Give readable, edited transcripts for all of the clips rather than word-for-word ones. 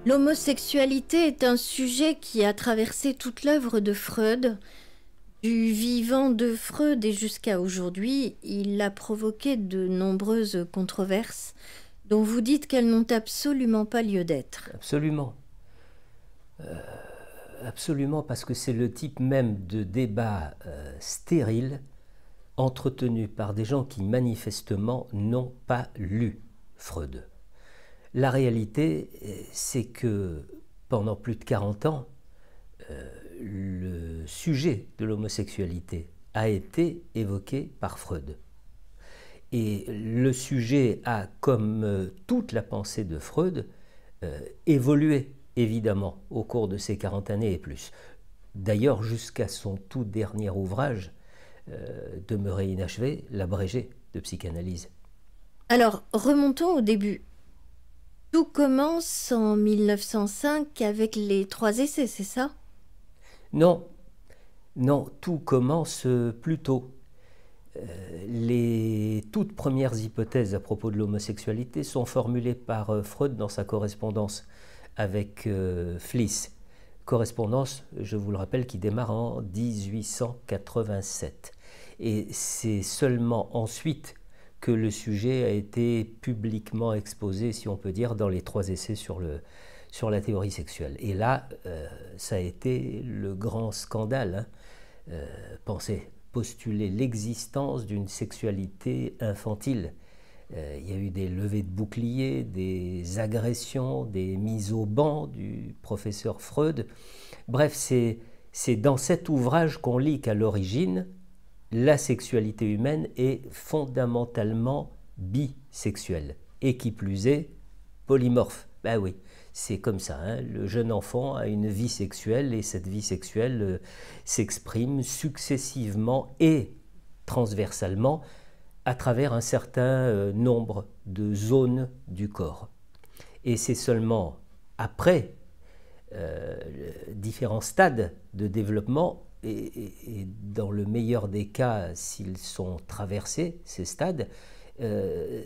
L'homosexualité est un sujet qui a traversé toute l'œuvre de Freud. Du vivant de Freud et jusqu'à aujourd'hui, il a provoqué de nombreuses controverses dont vous dites qu'elles n'ont absolument pas lieu d'être. Absolument. Absolument, parce que c'est le type même de débat stérile entretenu par des gens qui manifestement n'ont pas lu Freud. La réalité, c'est que pendant plus de 40 ans, le sujet de l'homosexualité a été évoqué par Freud. Et le sujet a, comme toute la pensée de Freud, évolué évidemment au cours de ces 40 années et plus. D'ailleurs, jusqu'à son tout dernier ouvrage, demeuré inachevé, l'abrégé de psychanalyse. Alors, remontons au début. Tout commence en 1905 avec les 3 essais, c'est ça? Non, non, tout commence plus tôt. Les toutes premières hypothèses à propos de l'homosexualité sont formulées par Freud dans sa correspondance avec Fliess. Correspondance, je vous le rappelle, qui démarre en 1887. Et c'est seulement ensuite que le sujet a été publiquement exposé, si on peut dire, dans les 3 essais sur la théorie sexuelle. Et là, ça a été le grand scandale. Pensez, postuler l'existence d'une sexualité infantile. Il y a eu des levées de boucliers, des agressions, des mises au banc du professeur Freud. Bref, c'est dans cet ouvrage qu'on lit qu'à l'origine, la sexualité humaine est fondamentalement bisexuelle, et qui plus est, polymorphe. Ben oui, c'est comme ça, hein. Le jeune enfant a une vie sexuelle et cette vie sexuelle s'exprime successivement et transversalement à travers un certain nombre de zones du corps. Et c'est seulement après différents stades de développement, et dans le meilleur des cas, s'ils sont traversés, ces stades,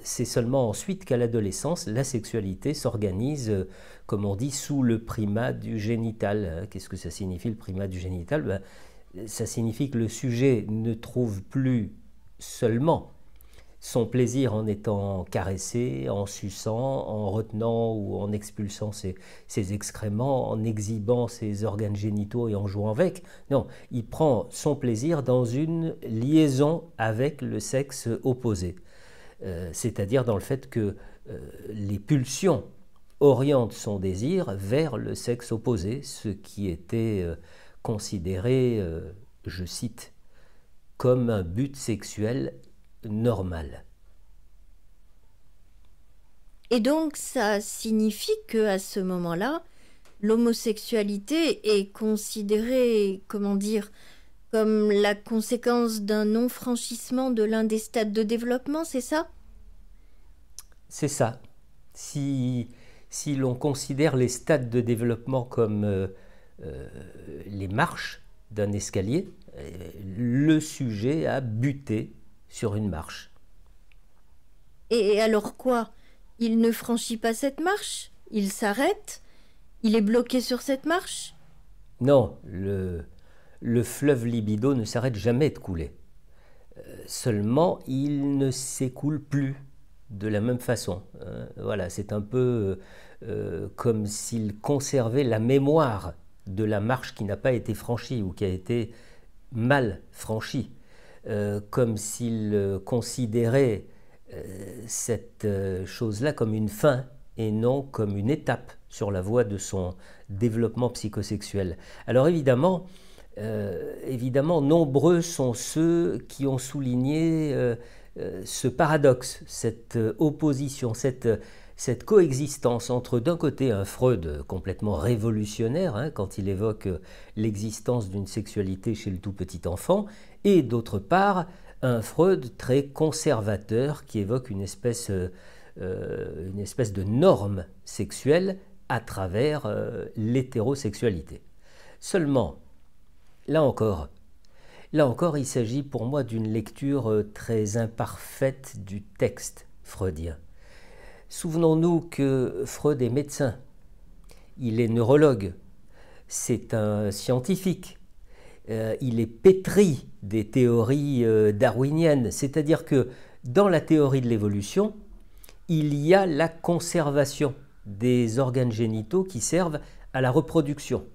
c'est seulement ensuite qu'à l'adolescence, la sexualité s'organise, comme on dit, sous le primat du génital. Qu'est-ce que ça signifie, le primat du génital? Ça signifie que le sujet ne trouve plus seulement son plaisir en étant caressé, en suçant, en retenant ou en expulsant ses excréments, en exhibant ses organes génitaux et en jouant avec. Non, il prend son plaisir dans une liaison avec le sexe opposé. C'est-à-dire dans le fait que les pulsions orientent son désir vers le sexe opposé, ce qui était considéré, je cite, comme un but sexuel normal. Et donc, ça signifie que à ce moment-là, l'homosexualité est considérée, comment dire, comme la conséquence d'un non-franchissement de l'un des stades de développement, c'est ça? C'est ça. Si l'on considère les stades de développement comme les marches d'un escalier, le sujet a buté sur une marche. Et alors quoi? Il ne franchit pas cette marche? Il s'arrête? Il est bloqué sur cette marche? Non, le fleuve libido ne s'arrête jamais de couler. Seulement, il ne s'écoule plus de la même façon. Voilà, c'est un peu comme s'il conservait la mémoire de la marche qui n'a pas été franchie ou qui a été mal franchie. Comme s'il considérait cette chose-là comme une fin et non comme une étape sur la voie de son développement psychosexuel. Alors évidemment, nombreux sont ceux qui ont souligné ce paradoxe, cette opposition, cette coexistence entre d'un côté un Freud complètement révolutionnaire, hein, quand il évoque l'existence d'une sexualité chez le tout petit enfant, et d'autre part un Freud très conservateur qui évoque une espèce de norme sexuelle à travers l'hétérosexualité. Seulement, là encore, il s'agit pour moi d'une lecture très imparfaite du texte freudien. Souvenons-nous que Freud est médecin il est neurologue, c'est un scientifique, il est pétri des théories darwiniennes, c'est-à-dire que dans la théorie de l'évolution, il y a la conservation des organes génitaux qui servent à la reproduction.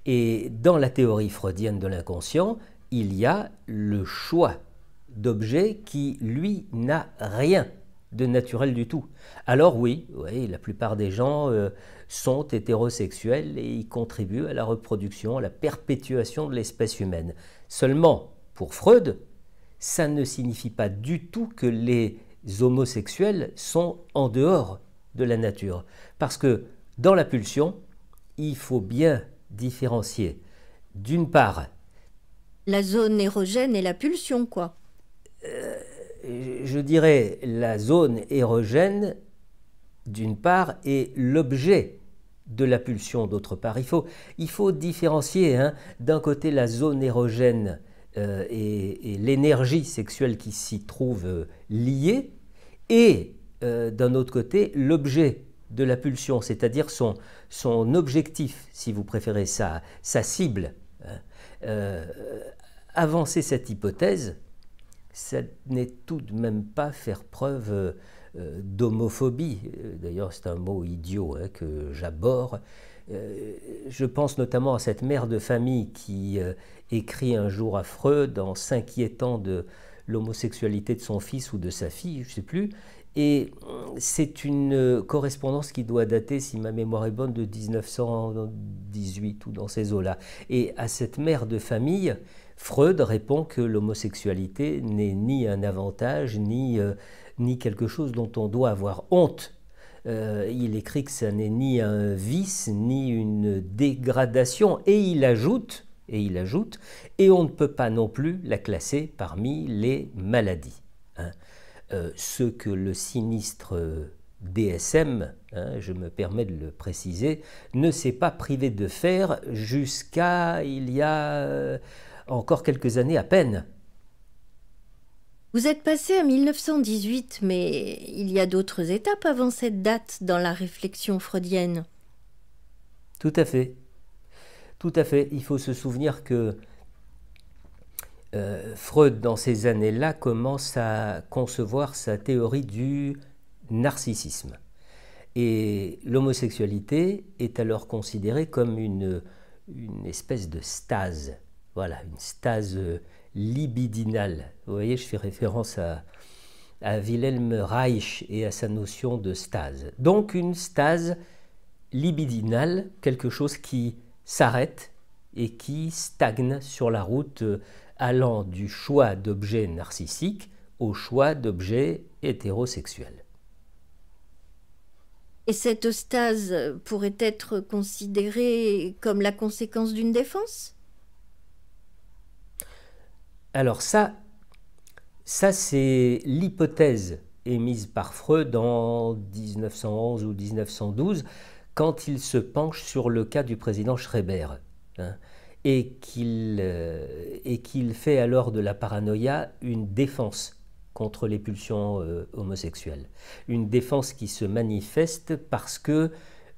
Et dans la théorie freudienne de l'inconscient, il y a le choix d'objets qui, lui, n'a rien de naturel du tout. Alors oui, la plupart des gens sont hétérosexuels et ils contribuent à la reproduction, à la perpétuation de l'espèce humaine. Seulement, pour Freud, ça ne signifie pas du tout que les homosexuels sont en dehors de la nature. Parce que dans la pulsion, il faut bien différencier, d'une part, la zone érogène et la pulsion, quoi. Je dirais la zone érogène, d'une part, et l'objet de la pulsion, d'autre part. Il faut différencier, hein, d'un côté la zone érogène et l'énergie sexuelle qui s'y trouve liée, et d'un autre côté l'objet de la pulsion, c'est-à-dire son objectif, si vous préférez, sa cible. Avancer cette hypothèse, ça n'est tout de même pas faire preuve d'homophobie. D'ailleurs, c'est un mot idiot, hein, que j'abhorre. Je pense notamment à cette mère de famille qui écrit un jour à Freud en s'inquiétant de l'homosexualité de son fils ou de sa fille, je ne sais plus. Et c'est une correspondance qui doit dater, si ma mémoire est bonne, de 1918 ou dans ces eaux-là. Et à cette mère de famille, Freud répond que l'homosexualité n'est ni un avantage, ni quelque chose dont on doit avoir honte. Il écrit que ça n'est ni un vice, ni une dégradation. Et il ajoute, et on ne peut pas non plus la classer parmi les maladies. Hein. Ce que le sinistre DSM, hein, je me permets de le préciser, ne s'est pas privé de faire jusqu'à il y a encore quelques années à peine. Vous êtes passé à 1918, mais il y a d'autres étapes avant cette date dans la réflexion freudienne. Tout à fait. Tout à fait. Il faut se souvenir que Freud, dans ces années-là, commence à concevoir sa théorie du narcissisme. Et l'homosexualité est alors considérée comme une espèce de stase. Voilà, une stase libidinale. Vous voyez, je fais référence à Wilhelm Reich et à sa notion de stase. Donc une stase libidinale, quelque chose qui s'arrête et qui stagne sur la route allant du choix d'objets narcissiques au choix d'objets hétérosexuels. Et cette stase pourrait être considérée comme la conséquence d'une défense ? Alors ça c'est l'hypothèse émise par Freud en 1911 ou 1912 quand il se penche sur le cas du président Schreiber, hein, et qu'il fait alors de la paranoïa une défense contre les pulsions homosexuelles. Une défense qui se manifeste parce que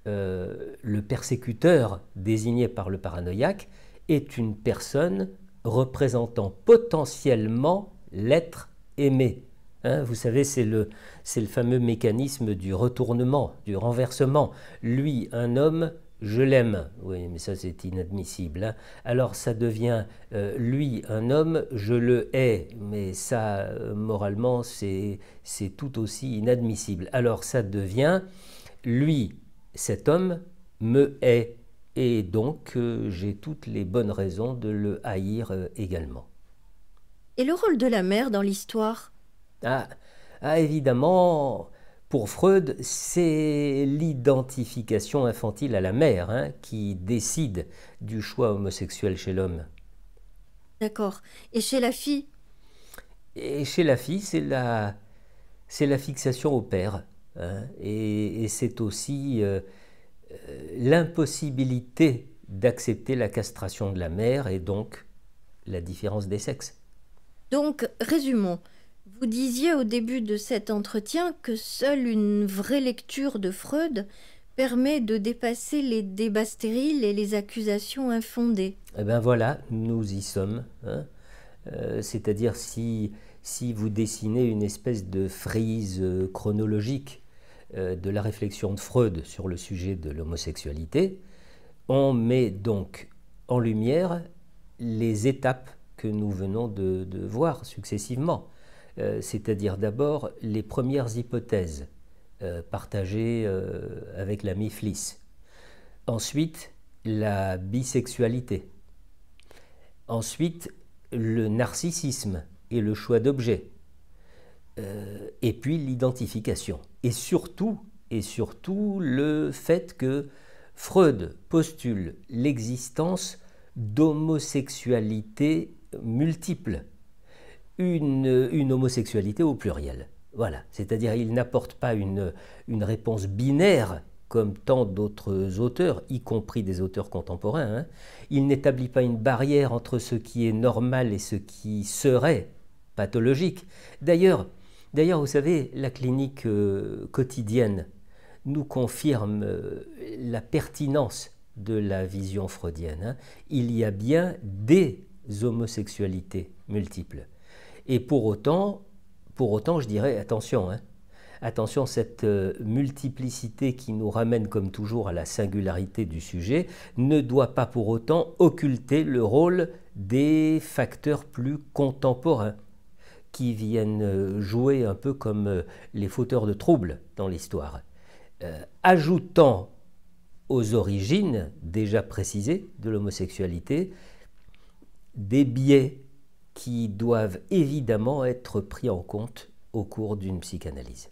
le persécuteur désigné par le paranoïaque est une personne représentant potentiellement l'être aimé. Hein, vous savez, c'est le fameux mécanisme du retournement, du renversement. Lui, un homme, je l'aime. Oui, mais ça c'est inadmissible. Hein. Alors ça devient, lui, un homme, je le hais. Mais ça, moralement, c'est tout aussi inadmissible. Alors ça devient, lui, cet homme, me hait. Et donc, j'ai toutes les bonnes raisons de le haïr également. Et le rôle de la mère dans l'histoire ? Évidemment, pour Freud, c'est l'identification infantile à la mère, hein, qui décide du choix homosexuel chez l'homme. D'accord. Et chez la fille ? Et chez la fille, c'est la fixation au père. Hein, et c'est aussi l'impossibilité d'accepter la castration de la mère et donc la différence des sexes. Donc, résumons. Vous disiez au début de cet entretien que seule une vraie lecture de Freud permet de dépasser les débats stériles et les accusations infondées. Eh bien voilà, nous y sommes. Hein. C'est-à-dire si vous dessinez une espèce de frise chronologique de la réflexion de Freud sur le sujet de l'homosexualité, on met donc en lumière les étapes que nous venons de voir successivement. C'est-à-dire d'abord les premières hypothèses partagées avec l'ami Fliss. Ensuite, la bisexualité. Ensuite, le narcissisme et le choix d'objets. Et puis l'identification. Et surtout le fait que Freud postule l'existence d'homosexualités multiples, une homosexualité au pluriel. Voilà, c'est-à-dire il n'apporte pas une réponse binaire comme tant d'autres auteurs, y compris des auteurs contemporains. Hein. Il n'établit pas une barrière entre ce qui est normal et ce qui serait pathologique. D'ailleurs, vous savez, la clinique quotidienne nous confirme la pertinence de la vision freudienne. Hein. Il y a bien des homosexualités multiples. Et pour autant, je dirais, attention, hein, attention, cette multiplicité qui nous ramène comme toujours à la singularité du sujet ne doit pas pour autant occulter le rôle des facteurs plus contemporains qui viennent jouer un peu comme les fauteurs de troubles dans l'histoire, ajoutant aux origines déjà précisées de l'homosexualité des biais qui doivent évidemment être pris en compte au cours d'une psychanalyse.